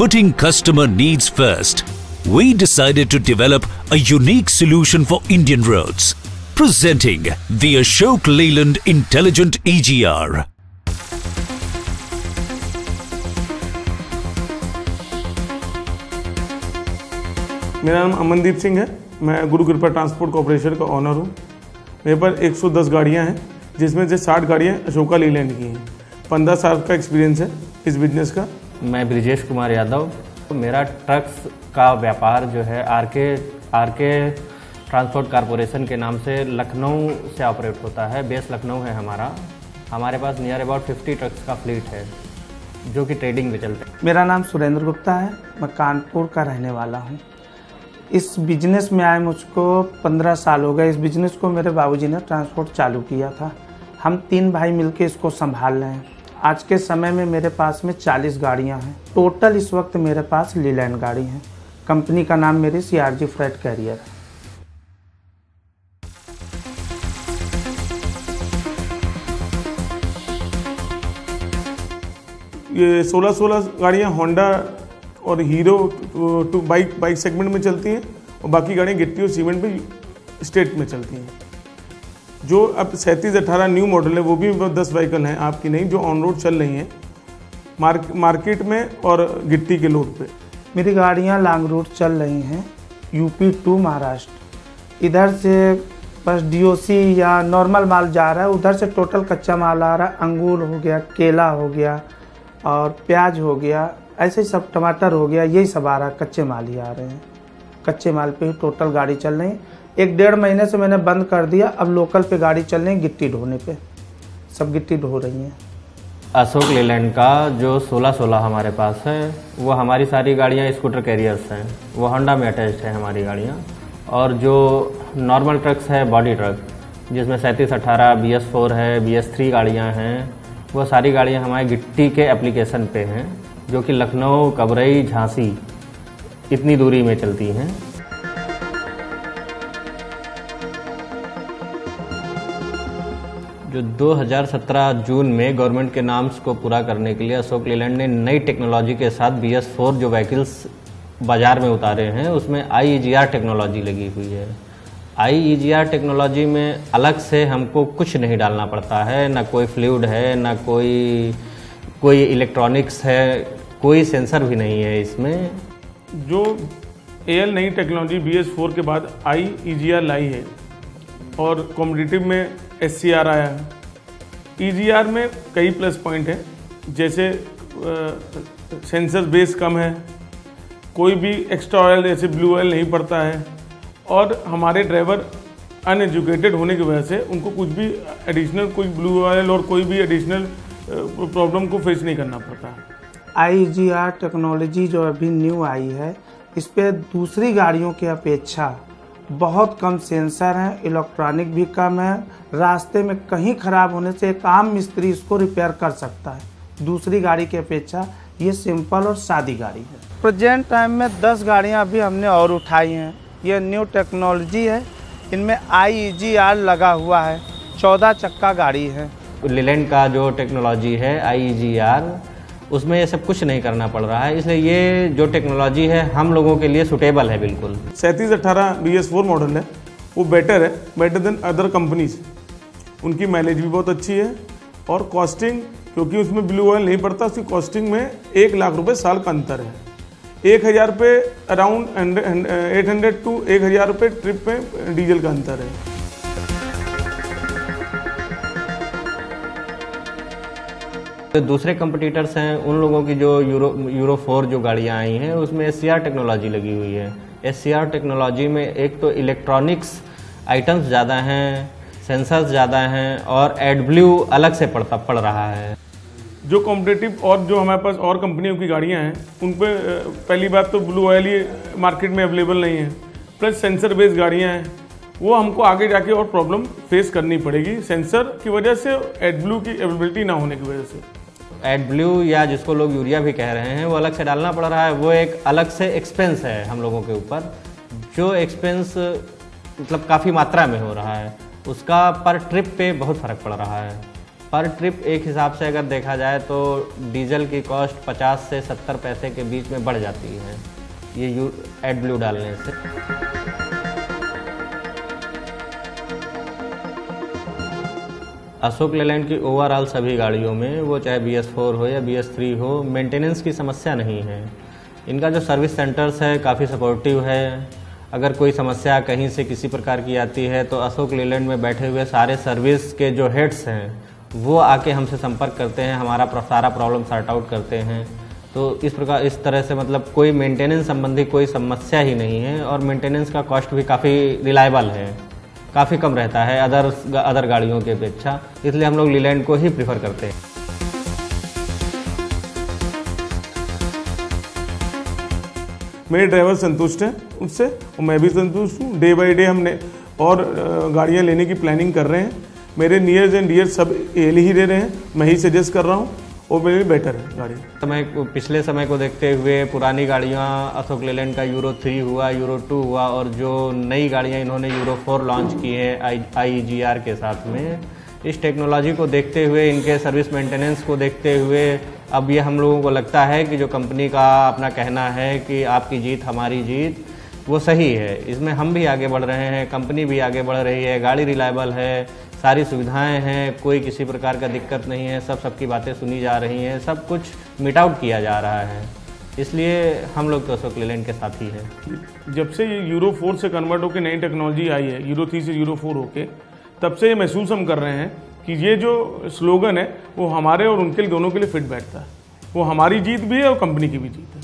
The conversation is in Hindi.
putting customer needs first, we decided to develop a unique solution for Indian roads, presenting the Ashok Leyland Intelligent EGR. मेरा नाम अमनदीप सिंह है। मैं गुरु कृपा ट्रांसपोर्ट कॉर्पोरेशन का ऑनर हूँ। मेरे पर 110 गाड़ियाँ हैं, जिसमें से 60 गाड़ियाँ अशोका लीलैंड की हैं। 15 साल का एक्सपीरियंस है इस बिजनेस का। मैं ब्रिजेश कुमार यादव। मेरा ट्रक्स का व्यापार जो है आरके ट्रांसपोर्ट कॉर्पोरेशन के नाम से लखनऊ से ऑपरेट होता है। बेस लखनऊ है हमारे पास नियर अबाउट 50 ट्रक्स का फ्लीट है जो कि ट्रेडिंग में चलते हैं। मेरा नाम सुरेंद्र गुप्ता है। मैं कानपुर का रहने वाला हूँ। इस बिजनेस में आए मुझको 15 साल हो गए। इस बिजनेस को मेरे बाबूजी ने ट्रांसपोर्ट चालू किया था। हम 3 भाई मिलके इसको संभाल रहे हैं। आज के समय में मेरे पास में 40 गाड़ियां हैं। टोटल इस वक्त मेरे पास लीलैंड गाड़ी हैं। कंपनी का नाम मेरी CRG फ्रेट कैरियर है। ये 16 गाड़ियाँ होंडा और हीरो टू बाइक सेगमेंट में चलती हैं और बाकी गाड़ियाँ गिट्टी और सीमेंट पे स्टेट में चलती हैं। जो अब 3718 न्यू मॉडल है वो भी 10 व्हीकल हैं आपकी नहीं, जो ऑन रोड चल रही हैं मार्केट में और गिट्टी के लोड पे। मेरी गाड़ियाँ लॉन्ग रूट चल रही हैं UP टू महाराष्ट्र। इधर से बस DOC या नॉर्मल माल जा रहा है, उधर से टोटल कच्चा माल आ रहा है। अंगूर हो गया, केला हो गया और प्याज हो गया, ऐसे ही सब, टमाटर हो गया, यही सब आ रहा है। कच्चे माल ही आ रहे हैं। कच्चे माल पे ही टोटल गाड़ी चल रही है। 1-1.5 महीने से मैंने बंद कर दिया। अब लोकल पे गाड़ी चल रही है गिट्टी ढोने पे। सब गिट्टी ढो रही हैं। अशोक लेलैंड का जो 16 हमारे पास है वो हमारी सारी गाड़ियाँ स्कूटर कैरियर्स हैं। वो होंडा में अटैच्ड है हमारी गाड़ियाँ। और जो नॉर्मल ट्रक्स है बॉडी ट्रक, जिसमें 3718 BS4 है, BS3 गाड़ियाँ हैं, वो सारी गाड़ियाँ हमारे गिट्टी के एप्लीकेशन पे हैं, जो कि लखनऊ, कबरई, झांसी इतनी दूरी में चलती हैं। जो 2017 जून में गवर्नमेंट के नाम्स को पूरा करने के लिए अशोक लेलैंड ने नई टेक्नोलॉजी के साथ BS4 जो व्हीकल्स बाज़ार में उतारे हैं उसमें IEGR टेक्नोलॉजी लगी हुई है। IEGR टेक्नोलॉजी में अलग से हमको कुछ नहीं डालना पड़ता है, ना कोई फ्लूइड है, ना कोई इलेक्ट्रॉनिक्स है, कोई सेंसर भी नहीं है इसमें। जो AL नई टेक्नोलॉजी BS4 के बाद IEGR लाई है और कॉम्पिटिटिव में SCR आया है। EGR में कई प्लस पॉइंट हैं, जैसे सेंसर बेस कम है, कोई भी एक्स्ट्रा ऑयल जैसे ब्लू ऑयल नहीं पड़ता है, और हमारे ड्राइवर अनएजुकेटेड होने की वजह से उनको कुछ भी एडिशनल कोई ब्लू ऑयल और कोई भी एडिशनल प्रॉब्लम को फेस नहीं करना पड़ता। IEGR टेक्नोलॉजी जो अभी न्यू आई है, इस पे दूसरी गाड़ियों की अपेक्षा बहुत कम सेंसर हैं, इलेक्ट्रॉनिक भी कम है। रास्ते में कहीं ख़राब होने से एक आम मिस्त्री इसको रिपेयर कर सकता है। दूसरी गाड़ी की अपेक्षा ये सिंपल और सादी गाड़ी है। प्रेजेंट टाइम में 10 गाड़ियां अभी हमने और उठाई हैं। ये न्यू टेक्नोलॉजी है, इनमें IEGR लगा हुआ है। 14 चक्का गाड़ी है। लीलैंड का जो टेक्नोलॉजी है IEGR, उसमें ये सब कुछ नहीं करना पड़ रहा है, इसलिए ये जो टेक्नोलॉजी है हम लोगों के लिए सुटेबल है बिल्कुल। 3718 BS4 मॉडल है, वो बेटर है, बेटर देन अदर कंपनीज। उनकी माइलेज भी बहुत अच्छी है और कॉस्टिंग, क्योंकि उसमें ब्लू ऑयल नहीं पड़ता, उसकी कॉस्टिंग में 1 लाख रुपये साल का अंतर है। 1000 रुपये अराउंड 800 to 1000 रुपये ट्रिप में डीजल का अंतर है। तो दूसरे कंपटीटर्स हैं, उन लोगों की जो यूरो 4 जो गाड़ियाँ आई हैं उसमें SCR टेक्नोलॉजी लगी हुई है। SCR टेक्नोलॉजी में एक तो इलेक्ट्रॉनिक्स आइटम्स ज़्यादा हैं, सेंसर्स ज़्यादा हैं और AdBlue अलग से पड़ रहा है। जो कॉम्पिटिटिव और जो हमारे पास और कंपनियों की गाड़ियाँ हैं उन पर पहली बात तो ब्लू ऑयल ही मार्केट में अवेलेबल नहीं है, प्लस सेंसर बेस्ड गाड़ियाँ हैं, वो हमको आगे जाके और प्रॉब्लम फेस करनी पड़ेगी सेंसर की वजह से, AdBlue की अवेलेबिलिटी ना होने की वजह से। AdBlue या जिसको लोग यूरिया भी कह रहे हैं वो अलग से डालना पड़ रहा है। वो एक अलग से एक्सपेंस है हम लोगों के ऊपर, जो एक्सपेंस मतलब काफ़ी मात्रा में हो रहा है, उसका पर ट्रिप पे बहुत फ़र्क पड़ रहा है। पर ट्रिप एक हिसाब से अगर देखा जाए तो डीजल की कॉस्ट 50 से 70 पैसे के बीच में बढ़ जाती है ये एडब्लू डालने से। अशोक लेलैंड की ओवरऑल सभी गाड़ियों में, वो चाहे BS4 हो या BS3 हो, मेंटेनेंस की समस्या नहीं है। इनका जो सर्विस सेंटर्स है काफ़ी सपोर्टिव है। अगर कोई समस्या कहीं से किसी प्रकार की आती है तो अशोक लेलैंड में बैठे हुए सारे सर्विस के जो हेड्स हैं वो आके हमसे संपर्क करते हैं, हमारा सारा प्रॉब्लम सॉर्ट आउट करते हैं। तो इस तरह से मतलब कोई मेंटेनेंस संबंधी कोई समस्या ही नहीं है और मेंटेनेंस का कॉस्ट भी काफ़ी रिलायबल है, काफ़ी कम रहता है अदर गाड़ियों की अपेक्षा, इसलिए हम लोग लेलैंड को ही प्रीफर करते हैं। मेरे ड्राइवर संतुष्ट हैं उससे और मैं भी संतुष्ट हूँ। डे बाय डे हमने और गाड़ियाँ लेने की प्लानिंग कर रहे हैं। मेरे नियर्स एंड डियर सब एल ही दे रहे हैं, मैं ही सजेस्ट कर रहा हूँ और मेरे लिए बेटर है गाड़ी। पिछले समय को देखते हुए पुरानी गाड़ियाँ अशोक लेलैंड का यूरो 3 हुआ, यूरो 2 हुआ और जो नई गाड़ियाँ इन्होंने यूरो 4 लॉन्च की है IEGR के साथ में, इस टेक्नोलॉजी को देखते हुए, इनके सर्विस मेंटेनेंस को देखते हुए अब ये हम लोगों को लगता है कि जो कंपनी का अपना कहना है कि आपकी जीत हमारी जीत, वो सही है। इसमें हम भी आगे बढ़ रहे हैं, कंपनी भी आगे बढ़ रही है, गाड़ी रिलायबल है, सारी सुविधाएं हैं, कोई किसी प्रकार का दिक्कत नहीं है, सबकी बातें सुनी जा रही हैं, सब कुछ मिट आउट किया जा रहा है। इसलिए हम लोग तो अशोक लेलैंड के साथ ही हैं। जब से ये यूरो 4 से कन्वर्ट होकर नई टेक्नोलॉजी आई है, यूरो 3 से यूरो 4 होके, तब से ये महसूस हम कर रहे हैं कि ये जो स्लोगन है वो हमारे और उनके दोनों के लिए फिट बैठता है। वो हमारी जीत भी है और कंपनी की भी जीत है।